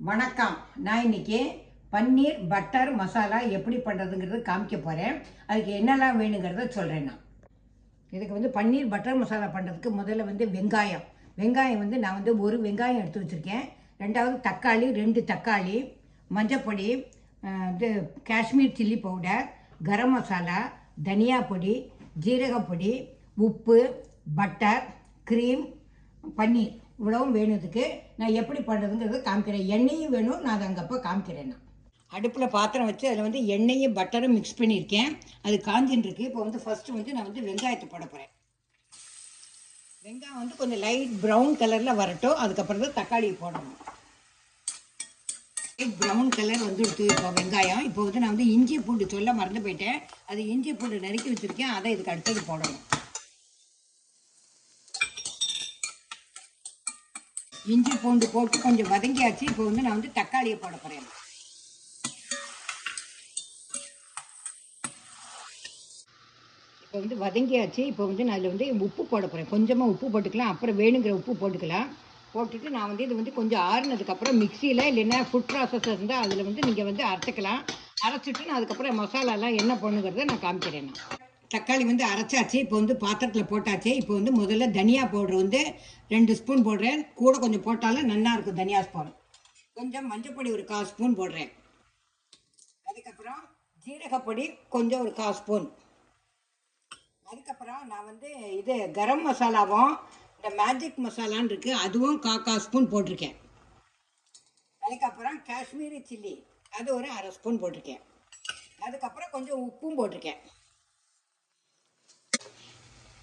வணக்கம். நான் இன்னைக்கு பன்னீர் பட்டர் மசாலா எப்படி பண்ணுறதுங்கிறது காமிக்க போகிறேன். அதுக்கு என்னெல்லாம் வேணுங்கிறத சொல்கிறேன். நான் இதுக்கு வந்து பன்னீர் பட்டர் மசாலா பண்ணுறதுக்கு முதல்ல வந்து வெங்காயம் வந்து நான் வந்து ஒரு வெங்காயம் எடுத்து வச்சுருக்கேன். ரெண்டாவது தக்காளி 2 தக்காளி, மஞ்சப்பொடி, இது காஷ்மீர் சில்லி பவுடர், கரம் மசாலா, தனியா பொடி, ஜீரகப்பொடி, உப்பு, பட்டர், க்ரீம், பன்னீர் இவ்வளவும் வேணுதுக்கு. நான் எப்படி பண்ணுறதுங்கிறது காமிக்கிறேன். எண்ணெயும் வேணும், நான் அதை அங்கப்போ காமிக்கிறேன். நான் அடுப்பில் பாத்திரம் வச்சு அதில் வந்து எண்ணெயும் பட்டரும் மிக்ஸ் பண்ணியிருக்கேன். அது காஞ்சின்னு இருக்கு. இப்போ வந்து ஃபஸ்ட்டு வந்து நான் வந்து வெங்காயத்தை போட போகிறேன். வெங்காயம் வந்து கொஞ்சம் லைட் ப்ரௌன் கலரில் வரட்டும். அதுக்கப்புறம் தான் தக்காளியை போடணும். லைட் ப்ரௌன் கலர் வந்து இப்போ வெங்காயம். இப்போ வந்து நான் வந்து இஞ்சி பூண்டு சொல்ல மறந்து போயிட்டேன். அது இஞ்சி பூண்டு நறுக்கி வச்சுருக்கேன். அதை இதுக்கு அடுத்தது போடணும். இஞ்சி பூண்டு போட்டு கொஞ்சம் வதங்கியாச்சு. இப்போ வந்து நான் வந்து தக்காளியை போட போகிறேன். இப்போ வந்து வதங்கியாச்சு. இப்போ வந்து நான் அதில் வந்து உப்பு போட போகிறேன். கொஞ்சமாக உப்பு போட்டுக்கலாம், அப்புறம் வேணுங்கிற உப்பு போட்டுக்கலாம். போட்டுட்டு நான் வந்து இது வந்து கொஞ்சம் ஆறுனதுக்கப்புறம் மிக்சியில் இல்லைன்னா ஃபுட் ப்ராசஸ் இருந்தால் அதில் வந்து நீங்கள் வந்து அரைச்சிக்கலாம். அரைச்சிட்டு நான் அதுக்கப்புறம் மசாலாலாம் என்ன பண்ணுங்கிறத நான் காமிக்கிறேன். நான் தக்காளி வந்து அரைச்சாச்சு. இப்போ வந்து பாத்திரத்தில் போட்டாச்சு. இப்போ வந்து முதல்ல தனியா பவுடர் வந்து 2 ஸ்பூன் போடுறேன். கூட கொஞ்சம் போட்டாலும் நல்லா இருக்கும் தனியா ஸ்பூன். கொஞ்சம் மஞ்சப்பொடி ஒரு 1/4 ஸ்பூன் போடுறேன். அதுக்கப்புறம் ஜீரகப்பொடி கொஞ்சம் ஒரு 1/4 ஸ்பூன். அதுக்கப்புறம் நான் வந்து இது கரம் மசாலாவும் இந்த மேஜிக் மசாலான்னு இருக்கு, அதுவும் 1/4 ஸ்பூன் போட்டிருக்கேன். அதுக்கப்புறம் காஷ்மீரி சில்லி அது ஒரு 1/2 ஸ்பூன் போட்டிருக்கேன். அதுக்கப்புறம் கொஞ்சம் உப்பும் போட்டிருக்கேன்.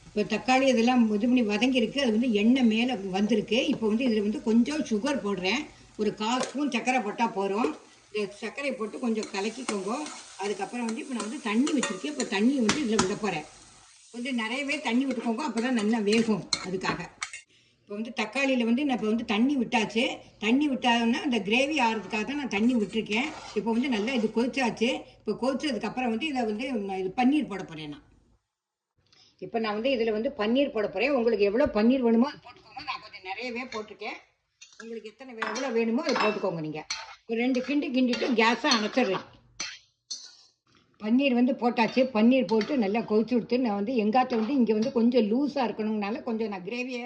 இப்போ தக்காளி இதெல்லாம் இது பண்ணி வதங்கியிருக்கு. அது வந்து எண்ணெய் மேலே வந்திருக்கு. இப்போ வந்து இதில் வந்து கொஞ்சம் சுகர் போடுறேன். ஒரு 1/4 ஸ்பூன் சர்க்கரை போட்டால் போகிறோம். இந்த சர்க்கரையை போட்டு கொஞ்சம் கலக்கிக்கோங்க. அதுக்கப்புறம் வந்து இப்போ நான் வந்து தண்ணி வச்சுருக்கேன். இப்போ தண்ணி வந்து இதில் விட போகிறேன். கொஞ்சம் நிறையவே தண்ணி விட்டுக்கோங்க, அப்போ தான் நல்லா வேகும். அதுக்காக இப்போ வந்து தக்காளியில் வந்து நான் இப்போ வந்து தண்ணி விட்டாச்சு. தண்ணி விட்டாங்கன்னா இந்த கிரேவி ஆகிறதுக்காக தான் நான் தண்ணி விட்டுருக்கேன். இப்போ வந்து நல்லா இது கொதிச்சாச்சு. இப்போ கொதிச்சதுக்கப்புறம் வந்து இதை வந்து இது பன்னீர் போட போகிறேன். நான் இப்போ நான் வந்து இதில் வந்து பன்னீர் போட போகிறேன். உங்களுக்கு எவ்வளோ பன்னீர் வேணுமோ அது போட்டுக்கோங்க. நான் கொஞ்சம் நிறையவே போட்டிருக்கேன். உங்களுக்கு எவ்வளோ வேணுமோ அது போட்டுக்கோங்க. நீங்கள் ஒரு 2 கிண்டி கிண்டிட்டு கேஸை அணைச்சிடுறேன். பன்னீர் வந்து போட்டாச்சு. பன்னீர் போட்டு நல்லா கொதிச்சு விட்டு நான் வந்து எங்காட்ட வந்து இங்கே வந்து கொஞ்சம் லூஸாக இருக்கணும்னால கொஞ்சம் நான் கிரேவியை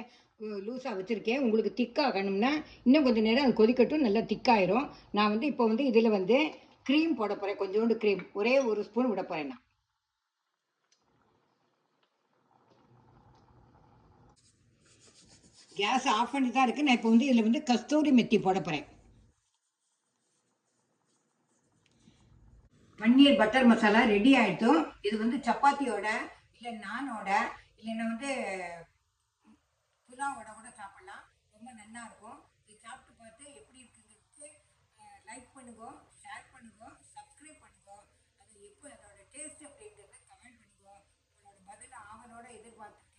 லூஸாக வச்சுருக்கேன். உங்களுக்கு திக்காகணும்னா இன்னும் கொஞ்சம் நேரம் அது கொதிக்கட்டும், நல்லா திக்காயிரும். நான் வந்து இப்போ வந்து இதில் வந்து க்ரீம் போட போகிறேன். கொஞ்சோண்டு க்ரீம் ஒரே 1 ஸ்பூன் விட போகிறேன். நான் கேஸ் ஆஃப் பண்ணி தான் இருக்குது. நான் இப்போ வந்து இதில் வந்து கஸ்தூரி மெத்தி போட போகிறேன். பன்னீர் பட்டர் மசாலா ரெடி ஆகிட்டும். இது வந்து சப்பாத்தியோட இல்லை நானோட இல்லைன்னா வந்து புலாவோட கூட சாப்பிட்லாம். ரொம்ப நல்லா இருக்கும். இது சாப்பிட்டு பார்த்து எப்படி இருக்குங்கிறதுக்கு லைக் பண்ணுங்க, ஷேர் பண்ணுங்க, சப்ஸ்கிரைப் பண்ணுங்க. அது எப்போ அதோட டேஸ்ட் அப்படிங்கிறத கமெண்ட் பண்ணுங்க. உங்களோட பதில் ஆவலோட எதிர்பார்த்துருக்கேன்.